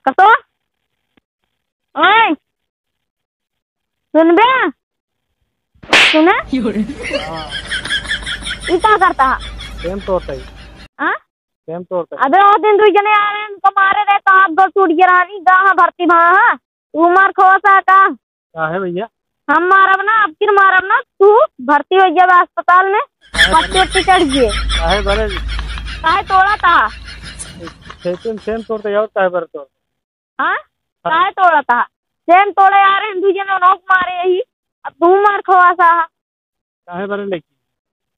कसो ओए सुन बे सुने क्या करता है सेम तोड़ता ही हाँ सेम तोड़ता है। अबे और दिन तू जने आ रहे हैं मारे रहे तो हाथ गोड़ टूट गया रानी गाह भर्ती वहाँ तू मार खोसा का क्या है भैया? हम मारब ना अब फिर मारब ना तू भर्ती हो गया अस्पताल में पट्टी चढ़ गए काहे बरे काहे तोड़ा था सेम तोड़ते और काहे बरे तोड़ हाँ काहे तोड़ा था सेम तोड़े आ रहे हैं दूजे ने नोक मारे यही अब तू मार खोसा काहे बरे लेकी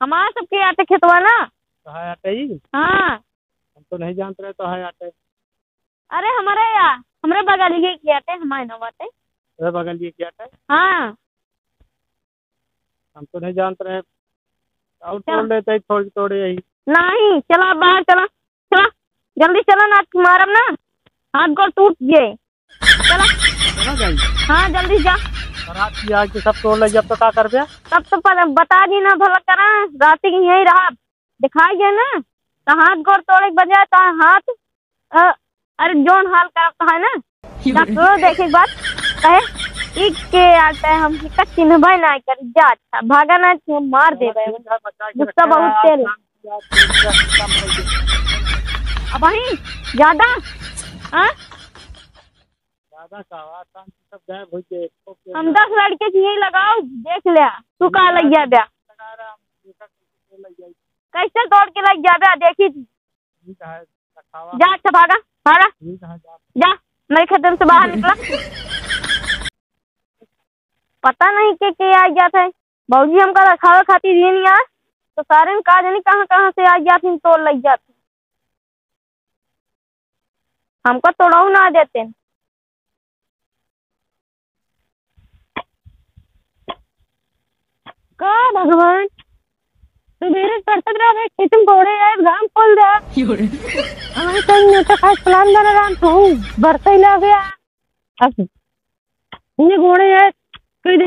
हमारे सबके आटे खेतवा ना कहाँ आटे ही हाँ हम तो नहीं जानते रहे तो है आटे। अरे हमारे बगल के आटे हमारे न बाटे अरे बगल ये क्या आटे हाँ हम तो नहीं जानते रहे और तोड़ लेते थोड़ी तोड़े यही नहीं चला बाहर चला चला जल्दी चला ना मारब ना हाथ गोड़ टूट गए चला चला जाइए। हाँ जल्दी जा और रात की आग के सब तोड़ ले जब तो क्या कर दिया तब तो बता दी ना भला करा रात की यही रहा दिखाई गए ना तो हाथ गोड़ तोड़े के बजाय तो हाथ अरे जोन हाल करता है ना डॉक्टर देखे एक बात कहे एक के आता है हम कच्ची न भाई ना कर जा अच्छा भागा ना मार दे गुस्सा बहुत तेल अब वही ज्यादा हाँ ज्यादा सब गायब हो गए। हम 10 लड़के की यही लगाओ देख लिया तू कहा लग गया ब्या कैसे तोड़ के लग गया ब्या देखी थी जा अच्छा भागा भागा जा मेरे खतम से बाहर निकला पता नहीं के आ गया था बाबूजी हमका रखावे खाती दिए नहीं यार तो सारे में कहा जानी कहाँ से आ गया थी तोड़ लग जाती हमको तोड़ाऊ ना देते का भगवान तो मेरे करतत रहा खेतम कोड़े यार गांव खोल दे हमारे कहीं तो खास प्लान बना रहा तो बरसा ही लग गया अब ये घोड़े यार कोई दे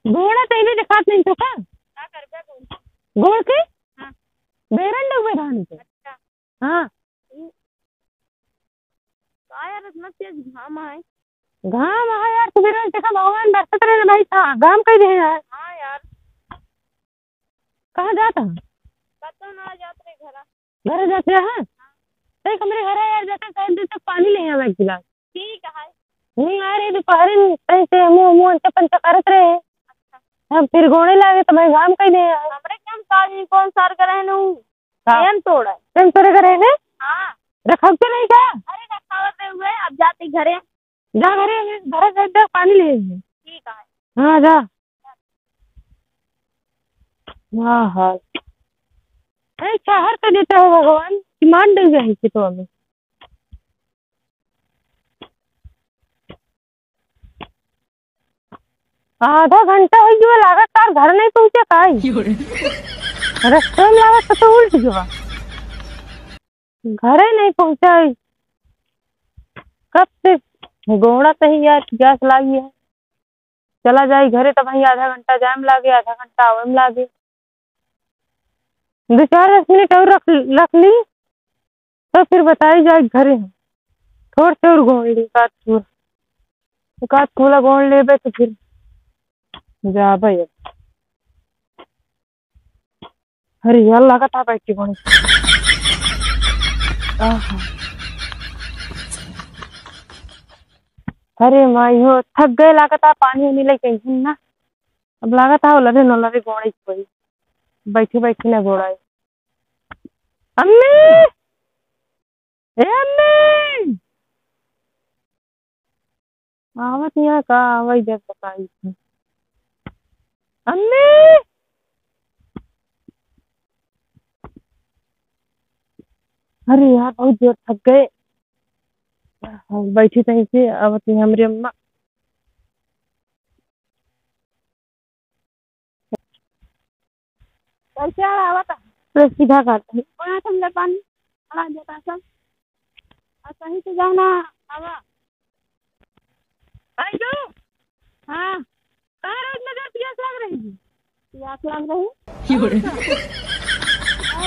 घोड़ा तो इन्हें दिखात नहीं तो का घोड़ के बेरन लोग बैठाने के हाँ यार इतना तेज घाम है यार तू बेरन देखा भगवान बरसत रहे भाई था घाम कहीं दे यार हाँ यार कहाँ जाता पता ना जाते घर जाते हैं सही कमरे घर है यार जाता शायद तक पानी ले आवे एक गिलास ठीक है नहीं आ रही दोपहर सही से मुंह अंत पंच करत रहे अच्छा अब फिर गोने लागे तो मैं गांव कहीं नहीं आए हमरे कम साजी कौन सार करे नु सेम तोड़ा सेम तोड़े करे ने हां रखब के नहीं क्या अरे रखावत हुए अब जाते घरे जा घरे से पानी ले ठीक है हां जा हाँ अरे चाहर तो देता है भगवान मान डल गया है तो हमें आधा घंटा हो गया लागत तार घर नहीं पहुंचे काई रास्ते में लागत तो उल्ट गया घरे नहीं पहुंचा कब से घोड़ा सही यार गैस लागी है चला जाए घरे तो वही आधा घंटा जाम लागे आधा घंटा आवे में लागे 2-4 मिनट और रख ली तो फिर बताई जाए घरे थोड़ से और गोड़ ली थोड़ा गोड़ ले तो फिर जा भाई अरे यार लगा था बैठ के गोड़ अरे माई हो थक गए लागत पानी उनी ले कहीं ना अब लागत है लगे न लगे गोड़े कोई बैठे ना घोड़ा अम्मी ए अम्मी आवत यहाँ का आवई जब बताई थी अम्मी अरे यार बहुत जोर थक गए बैठी तहीं से आवत नहीं हमारी अम्मा कैसे आवत सीधा काटता है तुमने पानी अड़ा देता सब कहीं से जाना आवा आइजो हाँ कहाँ रोज में प्यास लग रही है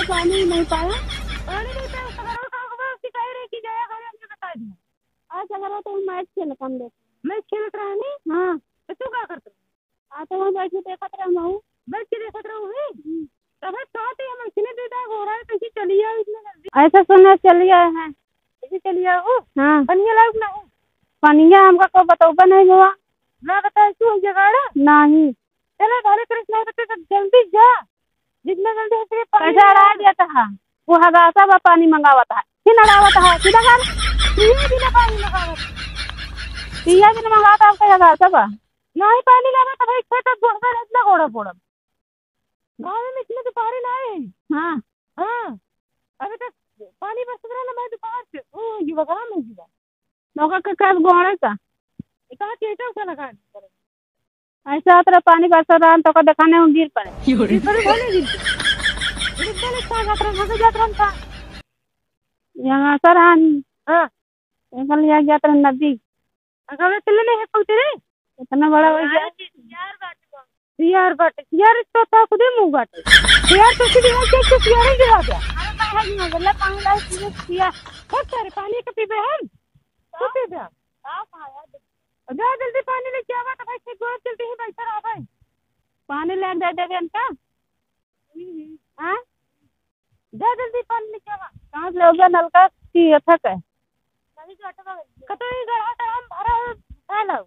पानी नहीं पाया पानी नहीं पाया कह रही कि जाया लगा रहा तो मैच खेल कम देख मैच खेलत रहा नहीं। हाँ तो तू क्या करता तो वहाँ बैठ के देखत रहा हूँ बैठ के देखत रहा हूँ तब साथ ही हम इतने देता हो रहा है कैसे चली आओ इतने जल्दी ऐसा सुना चली आए हैं कैसे चली आओ। हाँ पनिया लाओ ना पनिया हमका को बताओ नहीं हुआ ना बताए तू जगह नहीं चलो हरे कृष्ण तो जल्दी जा जितना जल्दी हो पैसा आ जाता है वो हगासा बा पानी मंगावता है फिर लगावता है सीधा कर भी ना पानी लगावता पिया भी ना मंगाता आपका हगासा बा नहीं पानी लगा तो भाई खेत घोड़ा इतना घोड़ा फोड़ा गाँव में इसमें दोपहर ना आए। हाँ हाँ अभी तक पानी बरस रहा ना मैं दोपहर से ओ ये बगा में जीवा नौका का कब गोड़े का कहाँ चेटा उसे लगा ऐसा तरह पानी बरस रहा तो का दिखाने में गिर पड़े गिर पड़े बोले गिर पड़े का यात्रा भागे यात्रा का यहाँ सर हाँ कल यहाँ यात्रा नदी अगर चलने है पहुँचे रे इतना बड़ा हो गया यार बाटे यार तो था खुद ही मुंह बाटे यार तो सीधी है कि यार ही गिरा गया अरे मैं है नहीं गल्ला पानी ला पिया बहुत सारे पानी के पीबे हम तो पीबे आप आया जा जल्दी पानी लेके आवा तो भाई से गोद चलते ही बैठा रहा भाई पानी ले दे देबे इनका हां जा जल्दी पानी लेके आवा कहां से लोगे नलका की अथक है नदी जो अटका कतई गड़ा था हम भरा लो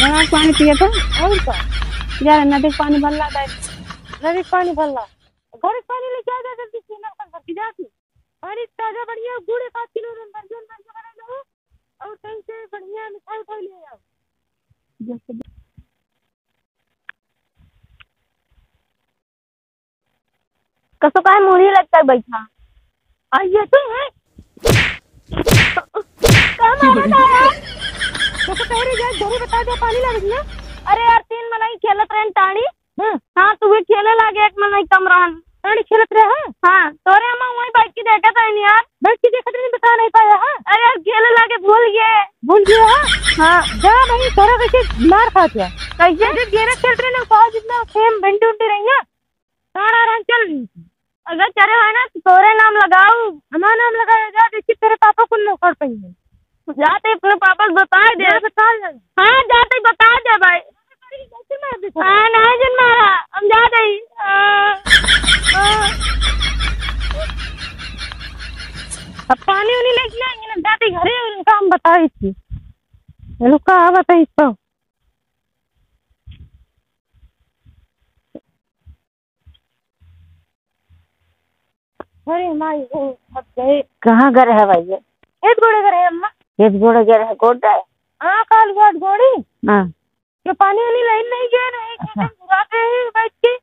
मैं पानी पिया था और का यार नदी पानी भरला दे नदी पानी भरला घर पानी लेके आ जा जल्दी सीना पर भर के जाती पानी ताजा बढ़िया गुड़ 1 किलो बर्जन बना लो और कहीं से बढ़िया मिठाई खाई ले आओ जैसे कसो का मुड़ी लगता है बैठा आइए तो है कहां मारा यार तो कह रही है घरे बता दे पानी लग गया अरे यार 3 मलाई खेलत रहे टाणी हाँ तू भी खेले लागे 1 मलाई कम रहन टाणी खेलत रहे हाँ तोरे हम वही बैठ के देखा था यार बैठ के देखा नहीं बता नहीं पाया हाँ अरे यार खेले लागे भूल गए हाँ जा भाई तोरा कैसे मार खात है कैसे गेरा खेल रहे ना कहा जितना सेम भिंडी उंडी रही है सारा रंग चल रही अगर चले है ना तोरे नाम लगाओ हमारा नाम लगाया जा देखिए तेरे पापा को नौकर पई है जाते अपने पापा को बता दे हाँ जाते बता दे भाई हाँ नहीं जन मारा हम जाते ही अब पानी उन्हीं लेके आएंगे ना जाते घरे उनका हम बताई थी रुका बताई तो अरे माई वो अब गए कहाँ घर है भाई एक गोड़े घर है अम्मा एक गोड़े घर है गोड़ा है हाँ काल गोड़ गोड़ी हाँ ये पानी वाली लाइन नहीं गया नहीं घुराते हैं बैठ के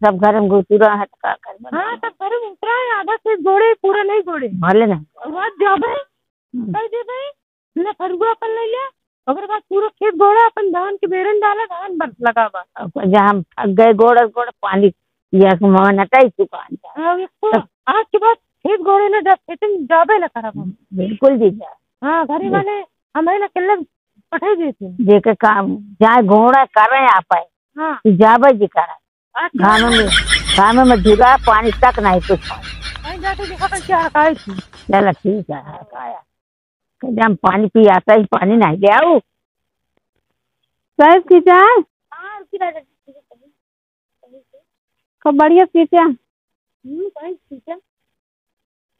सब घर में घुसुरा है का कर हाँ सब घर में उतरा है आधा से गोड़े पूरा नहीं गोड़े भले ना बहुत जब है कह दे भाई ना फरुआ अपन ले लिया अगर बात पूरा खेत गोड़ा अपन धान के बेरन डाला धान बन लगा बा जहाँ गए गोड़ा गोड़ा पानी या नटाई दुकान आज के बाद खेत गोड़े ने जब खेत में जाबे ना खराब बिल्कुल जी हाँ घरे वाले हमें ना किले पठाई देते जेके काम जाए घोड़ा कर रहे आप आए हाँ जाबे जी करा घाम में झुरा पानी तक नहीं कुछ नहीं जाते देखा कर क्या हकाई थी चलो ठीक है हकाया जब पानी पी आता ही पानी नहीं ले आओ साहब की चाय हाँ रुकी राजा खूब बढ़िया पीछे पीछे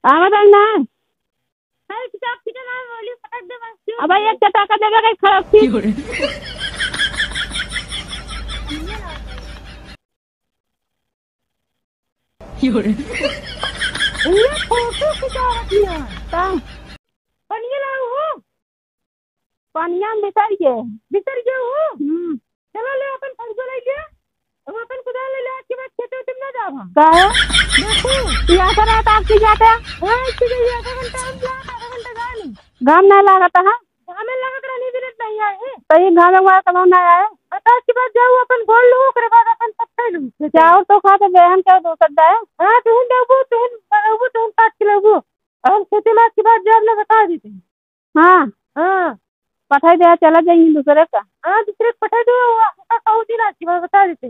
आवाज आई ना किताब की नाम बोली फटक दे बस अब एक चटाका देगा कहीं खराब थी ये फोटो खिंचा रखी है पानी लाओ हो पानिया में बिसर गए हो चलो ले अपन फर्जो ले लिया अब अपन खुदा ले ले के बाद खेते तुम ना जाओ हम का है देखो यहाँ से रात आपकी जाते हैं हाँ इसके लिए आधा घंटा गाम नहीं लागत है गाम में लागत रहने भी नहीं आए तो ये गाम में कब नहीं आए बता के बाद जाओ अपन बोल लो ओकरे बाद अपन सब खाई लूं जाओ तो खाते बेहन क्या दो सकता है हां तुम देबो तुम काट के लेबो और खेती में के बाद जब ना बता देते हां हां पठाई दे चला जाएंगे दूसरे का हां दूसरे पठाई दो का कहू दिन आज के बाद बता देते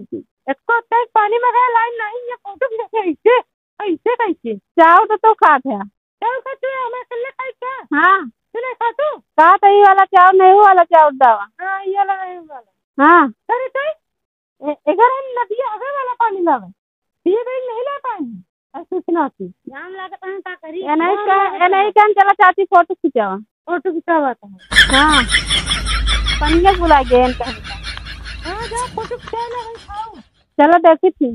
इसको तक पानी में गया लाइन नहीं ये फोटो कैसे ऐसे कैसे जाओ तो खाते हैं चल खाते हमें कल खाई क्या हां सुने खातू का तो ये वाला चाव नहीं वाला चाव दावा। हाँ ये वाला नहीं वाला। हाँ अरे तो इधर हम नदी आगे वाला पानी लावे ये भी नहीं ला पानी सूचना थी नाम लागत हम का करी ये नहीं कह चला चाची फोटो खिंचावा। फोटो खिंचावा था। हाँ पनिया बुला गए हाँ जा फोटो खिंचा ले भाई खाओ। चलो देखी थी।